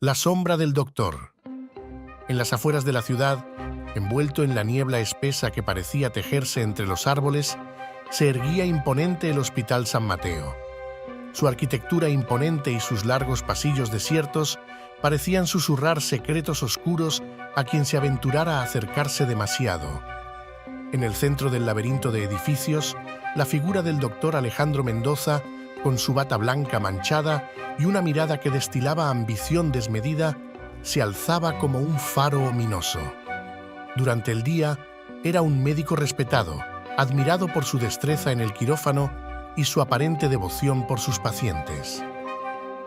La sombra del doctor. En las afueras de la ciudad, envuelto en la niebla espesa que parecía tejerse entre los árboles, se erguía imponente el Hospital San Mateo. Su arquitectura imponente y sus largos pasillos desiertos parecían susurrar secretos oscuros a quien se aventurara a acercarse demasiado. En el centro del laberinto de edificios, la figura del doctor Alejandro Mendoza, con su bata blanca manchada y una mirada que destilaba ambición desmedida, se alzaba como un faro ominoso. Durante el día, era un médico respetado, admirado por su destreza en el quirófano y su aparente devoción por sus pacientes.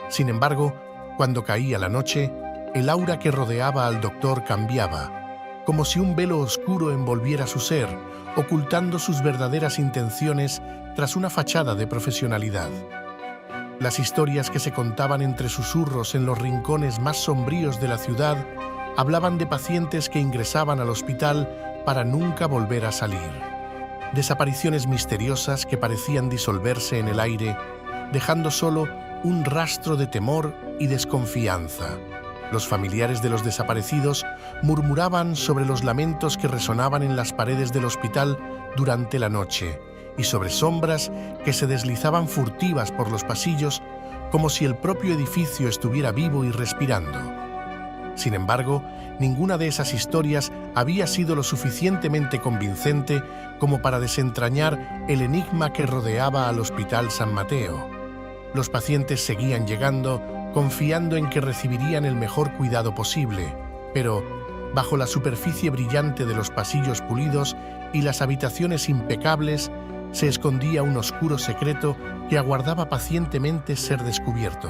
Sin embargo, cuando caía la noche, el aura que rodeaba al doctor cambiaba, como si un velo oscuro envolviera su ser, ocultando sus verdaderas intenciones tras una fachada de profesionalidad. Las historias que se contaban entre susurros en los rincones más sombríos de la ciudad hablaban de pacientes que ingresaban al hospital para nunca volver a salir. Desapariciones misteriosas que parecían disolverse en el aire, dejando solo un rastro de temor y desconfianza. Los familiares de los desaparecidos murmuraban sobre los lamentos que resonaban en las paredes del hospital durante la noche y sobre sombras que se deslizaban furtivas por los pasillos como si el propio edificio estuviera vivo y respirando. Sin embargo, ninguna de esas historias había sido lo suficientemente convincente como para desentrañar el enigma que rodeaba al Hospital San Mateo. Los pacientes seguían llegando, confiando en que recibirían el mejor cuidado posible, pero bajo la superficie brillante de los pasillos pulidos y las habitaciones impecables, se escondía un oscuro secreto que aguardaba pacientemente ser descubierto.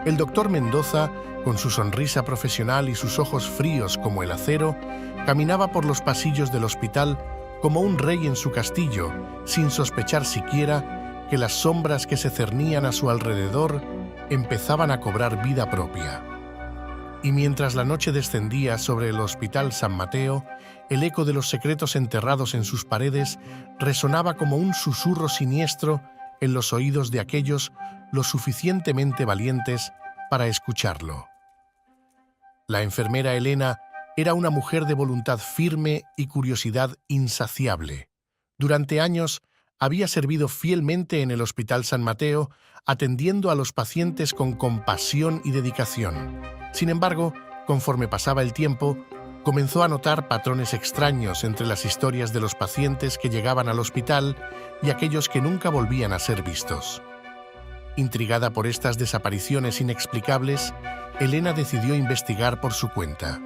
El doctor Mendoza, con su sonrisa profesional y sus ojos fríos como el acero, caminaba por los pasillos del hospital como un rey en su castillo, sin sospechar siquiera que las sombras que se cernían a su alrededor empezaban a cobrar vida propia. Y mientras la noche descendía sobre el Hospital San Mateo, el eco de los secretos enterrados en sus paredes resonaba como un susurro siniestro en los oídos de aquellos lo suficientemente valientes para escucharlo. La enfermera Elena era una mujer de voluntad firme y curiosidad insaciable. Durante años había servido fielmente en el Hospital San Mateo, atendiendo a los pacientes con compasión y dedicación. Sin embargo, conforme pasaba el tiempo, comenzó a notar patrones extraños entre las historias de los pacientes que llegaban al hospital y aquellos que nunca volvían a ser vistos. Intrigada por estas desapariciones inexplicables, Elena decidió investigar por su cuenta.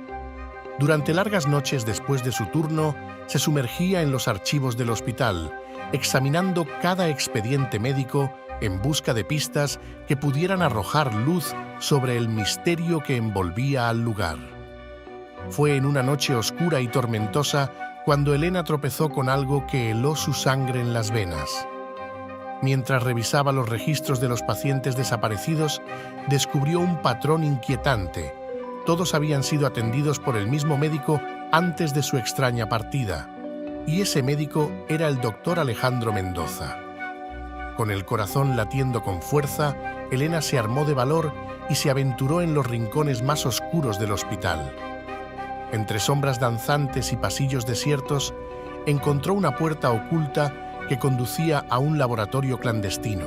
Durante largas noches después de su turno, se sumergía en los archivos del hospital, examinando cada expediente médico en busca de pistas que pudieran arrojar luz sobre el misterio que envolvía al lugar. Fue en una noche oscura y tormentosa cuando Elena tropezó con algo que heló su sangre en las venas. Mientras revisaba los registros de los pacientes desaparecidos, descubrió un patrón inquietante. Todos habían sido atendidos por el mismo médico antes de su extraña partida, y ese médico era el doctor Alejandro Mendoza. Con el corazón latiendo con fuerza, Elena se armó de valor y se aventuró en los rincones más oscuros del hospital. Entre sombras danzantes y pasillos desiertos, encontró una puerta oculta que conducía a un laboratorio clandestino.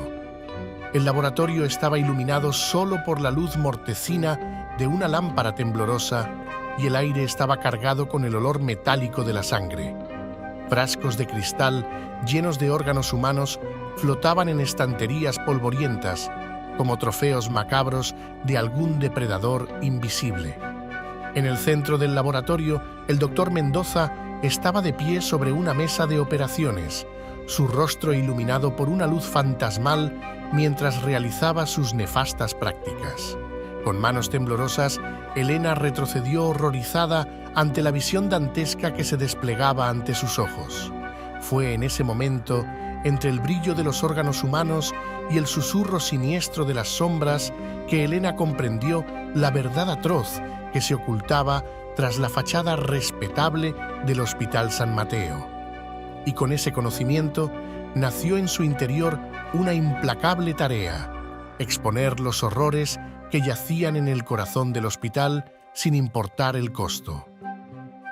El laboratorio estaba iluminado solo por la luz mortecina de una lámpara temblorosa y el aire estaba cargado con el olor metálico de la sangre. Frascos de cristal llenos de órganos humanos flotaban en estanterías polvorientas, como trofeos macabros de algún depredador invisible. En el centro del laboratorio, el doctor Mendoza estaba de pie sobre una mesa de operaciones, su rostro iluminado por una luz fantasmal mientras realizaba sus nefastas prácticas. Con manos temblorosas, Elena retrocedió horrorizada ante la visión dantesca que se desplegaba ante sus ojos. Fue en ese momento, entre el brillo de los órganos humanos y el susurro siniestro de las sombras, que Elena comprendió la verdad atroz que se ocultaba tras la fachada respetable del Hospital San Mateo. Y con ese conocimiento nació en su interior una implacable tarea: exponer los horrores que yacían en el corazón del hospital sin importar el costo.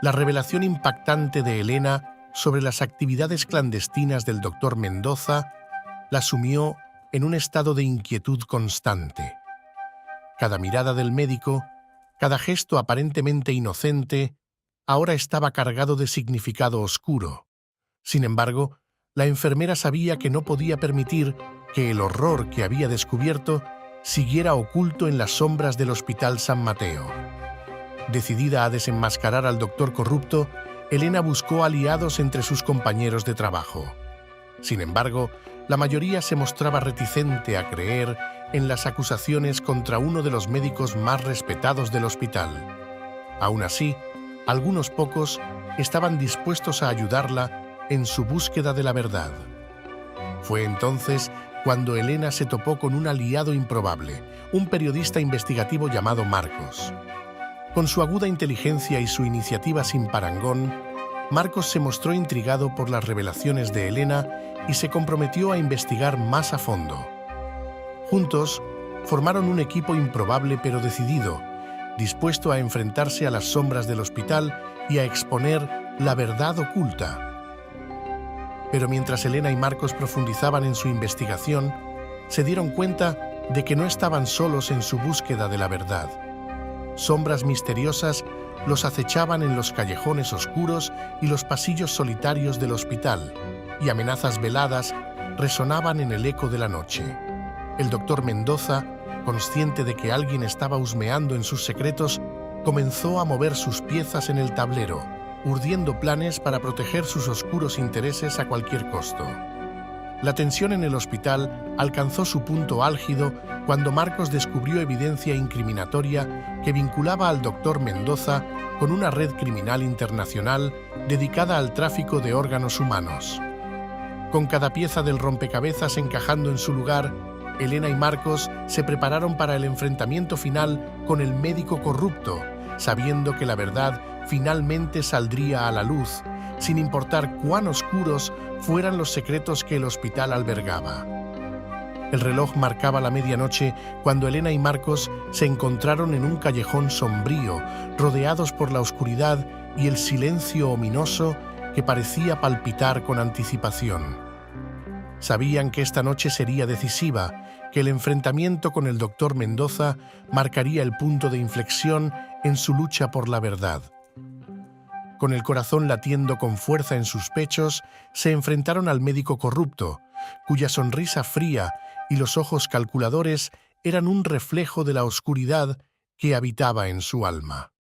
La revelación impactante de Elena sobre las actividades clandestinas del doctor Mendoza la sumió en un estado de inquietud constante. Cada mirada del médico, cada gesto aparentemente inocente, ahora estaba cargado de significado oscuro. Sin embargo, la enfermera sabía que no podía permitir que el horror que había descubierto siguiera oculto en las sombras del Hospital San Mateo. Decidida a desenmascarar al doctor corrupto, Elena buscó aliados entre sus compañeros de trabajo. Sin embargo, la mayoría se mostraba reticente a creer en las acusaciones contra uno de los médicos más respetados del hospital. Aún así, algunos pocos estaban dispuestos a ayudarla en su búsqueda de la verdad. Fue entonces cuando Elena se topó con un aliado improbable, un periodista investigativo llamado Marcos. Con su aguda inteligencia y su iniciativa sin parangón, Marcos se mostró intrigado por las revelaciones de Elena y se comprometió a investigar más a fondo. Juntos, formaron un equipo improbable pero decidido, dispuesto a enfrentarse a las sombras del hospital y a exponer la verdad oculta. Pero mientras Elena y Marcos profundizaban en su investigación, se dieron cuenta de que no estaban solos en su búsqueda de la verdad. Sombras misteriosas los acechaban en los callejones oscuros y los pasillos solitarios del hospital, y amenazas veladas resonaban en el eco de la noche. El doctor Mendoza, consciente de que alguien estaba husmeando en sus secretos, comenzó a mover sus piezas en el tablero, urdiendo planes para proteger sus oscuros intereses a cualquier costo. La tensión en el hospital alcanzó su punto álgido cuando Marcos descubrió evidencia incriminatoria que vinculaba al doctor Mendoza con una red criminal internacional dedicada al tráfico de órganos humanos. Con cada pieza del rompecabezas encajando en su lugar, Elena y Marcos se prepararon para el enfrentamiento final con el médico corrupto, sabiendo que la verdad finalmente saldría a la luz, sin importar cuán oscuros fueran los secretos que el hospital albergaba. El reloj marcaba la medianoche cuando Elena y Marcos se encontraron en un callejón sombrío, rodeados por la oscuridad y el silencio ominoso que parecía palpitar con anticipación. Sabían que esta noche sería decisiva, que el enfrentamiento con el doctor Mendoza marcaría el punto de inflexión en su lucha por la verdad. Con el corazón latiendo con fuerza en sus pechos, se enfrentaron al médico corrupto, cuya sonrisa fría y los ojos calculadores eran un reflejo de la oscuridad que habitaba en su alma.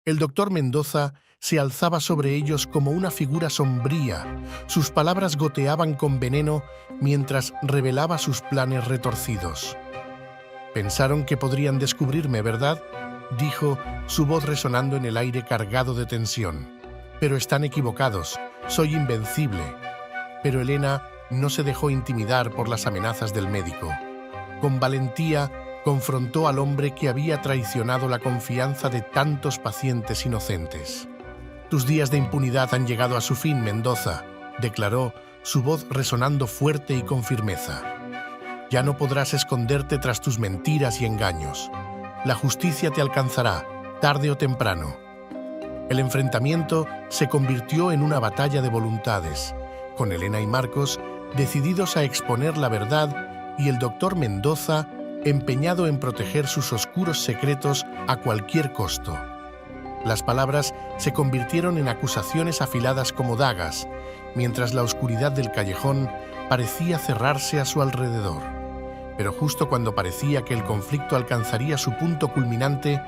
El doctor Mendoza se alzaba sobre ellos como una figura sombría. Sus palabras goteaban con veneno mientras revelaba sus planes retorcidos. «Pensaron que podrían descubrirme, ¿verdad?», dijo, su voz resonando en el aire cargado de tensión. «Pero están equivocados. Soy invencible». Pero Elena no se dejó intimidar por las amenazas del médico. Con valentía, confrontó al hombre que había traicionado la confianza de tantos pacientes inocentes. «Tus días de impunidad han llegado a su fin, Mendoza», declaró, su voz resonando fuerte y con firmeza. «Ya no podrás esconderte tras tus mentiras y engaños. La justicia te alcanzará, tarde o temprano». El enfrentamiento se convirtió en una batalla de voluntades, con Elena y Marcos decididos a exponer la verdad y el doctor Mendoza empeñado en proteger sus oscuros secretos a cualquier costo. Las palabras se convirtieron en acusaciones afiladas como dagas, mientras la oscuridad del callejón parecía cerrarse a su alrededor. Pero justo cuando parecía que el conflicto alcanzaría su punto culminante,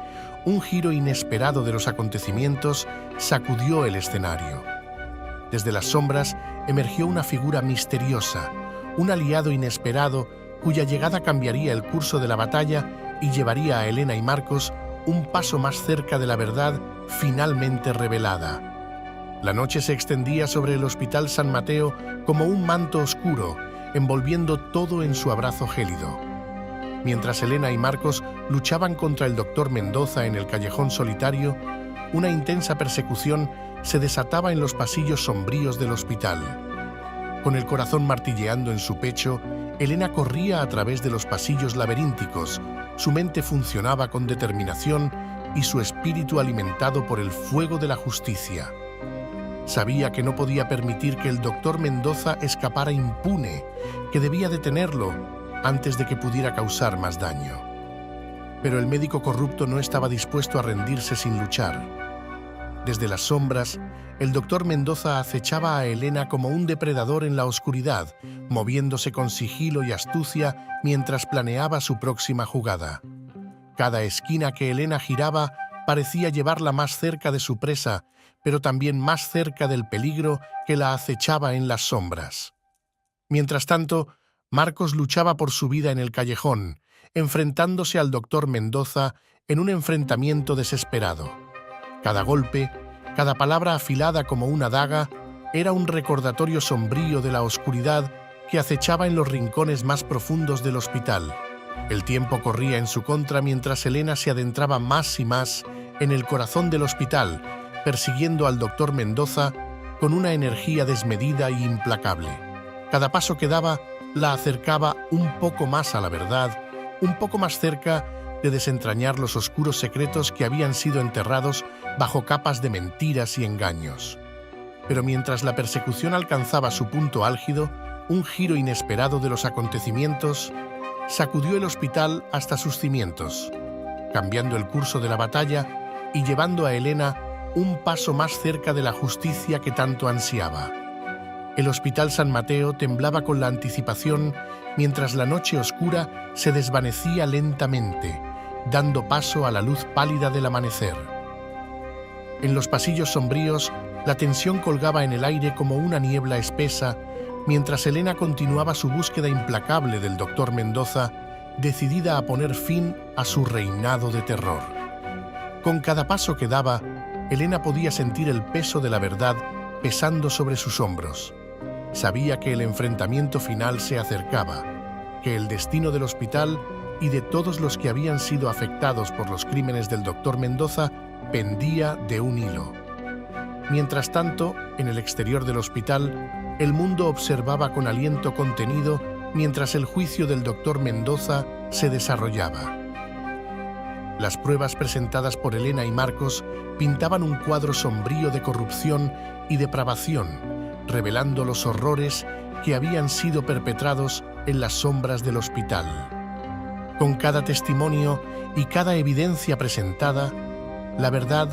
un giro inesperado de los acontecimientos sacudió el escenario. Desde las sombras emergió una figura misteriosa, un aliado inesperado cuya llegada cambiaría el curso de la batalla y llevaría a Elena y Marcos un paso más cerca de la verdad finalmente revelada. La noche se extendía sobre el Hospital San Mateo como un manto oscuro, envolviendo todo en su abrazo gélido. Mientras Elena y Marcos luchaban contra el doctor Mendoza en el callejón solitario, una intensa persecución se desataba en los pasillos sombríos del hospital. Con el corazón martilleando en su pecho, Elena corría a través de los pasillos laberínticos, Su mente funcionaba con determinación y su espíritu alimentado por el fuego de la justicia. Sabía que no podía permitir que el doctor Mendoza escapara impune, que debía detenerlo antes de que pudiera causar más daño. Pero el médico corrupto no estaba dispuesto a rendirse sin luchar. Desde las sombras, el doctor Mendoza acechaba a Elena como un depredador en la oscuridad, moviéndose con sigilo y astucia mientras planeaba su próxima jugada. Cada esquina que Elena giraba parecía llevarla más cerca de su presa, pero también más cerca del peligro que la acechaba en las sombras. Mientras tanto, Marcos luchaba por su vida en el callejón, enfrentándose al doctor Mendoza en un enfrentamiento desesperado. Cada golpe, cada palabra afilada como una daga, era un recordatorio sombrío de la oscuridad que acechaba en los rincones más profundos del hospital. El tiempo corría en su contra mientras Elena se adentraba más y más en el corazón del hospital, persiguiendo al doctor Mendoza con una energía desmedida e implacable. Cada paso que daba la acercaba un poco más a la verdad, un poco más cerca de desentrañar los oscuros secretos que habían sido enterrados bajo capas de mentiras y engaños. Pero mientras la persecución alcanzaba su punto álgido, un giro inesperado de los acontecimientos sacudió el hospital hasta sus cimientos, cambiando el curso de la batalla y llevando a Elena un paso más cerca de la justicia que tanto ansiaba. El Hospital San Mateo temblaba con la anticipación mientras la noche oscura se desvanecía lentamente, dando paso a la luz pálida del amanecer. En los pasillos sombríos, la tensión colgaba en el aire como una niebla espesa, mientras Elena continuaba su búsqueda implacable del doctor Mendoza, decidida a poner fin a su reinado de terror. Con cada paso que daba, Elena podía sentir el peso de la verdad pesando sobre sus hombros. Sabía que el enfrentamiento final se acercaba, que el destino del hospital y de todos los que habían sido afectados por los crímenes del doctor Mendoza pendía de un hilo. Mientras tanto, en el exterior del hospital, el mundo observaba con aliento contenido mientras el juicio del doctor Mendoza se desarrollaba. Las pruebas presentadas por Elena y Marcos pintaban un cuadro sombrío de corrupción y depravación, revelando los horrores que habían sido perpetrados en las sombras del hospital. Con cada testimonio y cada evidencia presentada, la verdad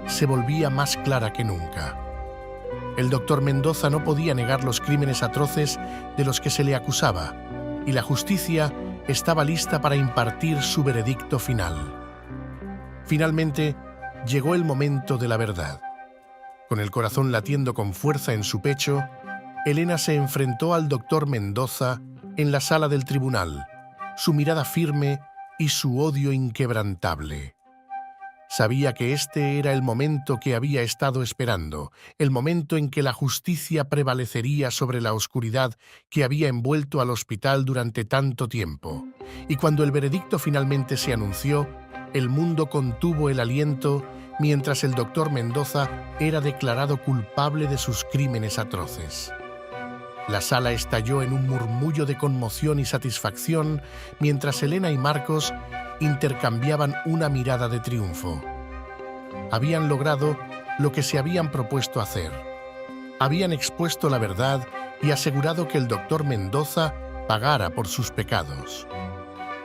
se volvía más clara que nunca. El doctor Mendoza no podía negar los crímenes atroces de los que se le acusaba, y la justicia estaba lista para impartir su veredicto final. Finalmente, llegó el momento de la verdad. Con el corazón latiendo con fuerza en su pecho, Elena se enfrentó al doctor Mendoza en la sala del tribunal, su mirada firme y su odio inquebrantable. Sabía que este era el momento que había estado esperando, el momento en que la justicia prevalecería sobre la oscuridad que había envuelto al hospital durante tanto tiempo. Y cuando el veredicto finalmente se anunció, el mundo contuvo el aliento mientras el doctor Mendoza era declarado culpable de sus crímenes atroces. La sala estalló en un murmullo de conmoción y satisfacción mientras Elena y Marcos intercambiaban una mirada de triunfo. Habían logrado lo que se habían propuesto hacer. Habían expuesto la verdad y asegurado que el doctor Mendoza pagara por sus pecados.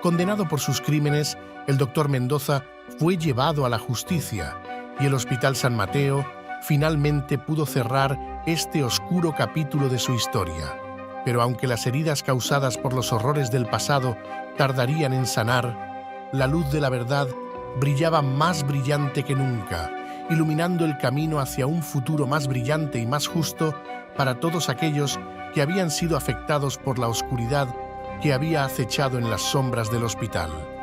Condenado por sus crímenes, el doctor Mendoza fue llevado a la justicia y el Hospital San Mateo finalmente pudo cerrar este oscuro capítulo de su historia. Pero aunque las heridas causadas por los horrores del pasado tardarían en sanar, la luz de la verdad brillaba más brillante que nunca, iluminando el camino hacia un futuro más brillante y más justo para todos aquellos que habían sido afectados por la oscuridad que había acechado en las sombras del hospital.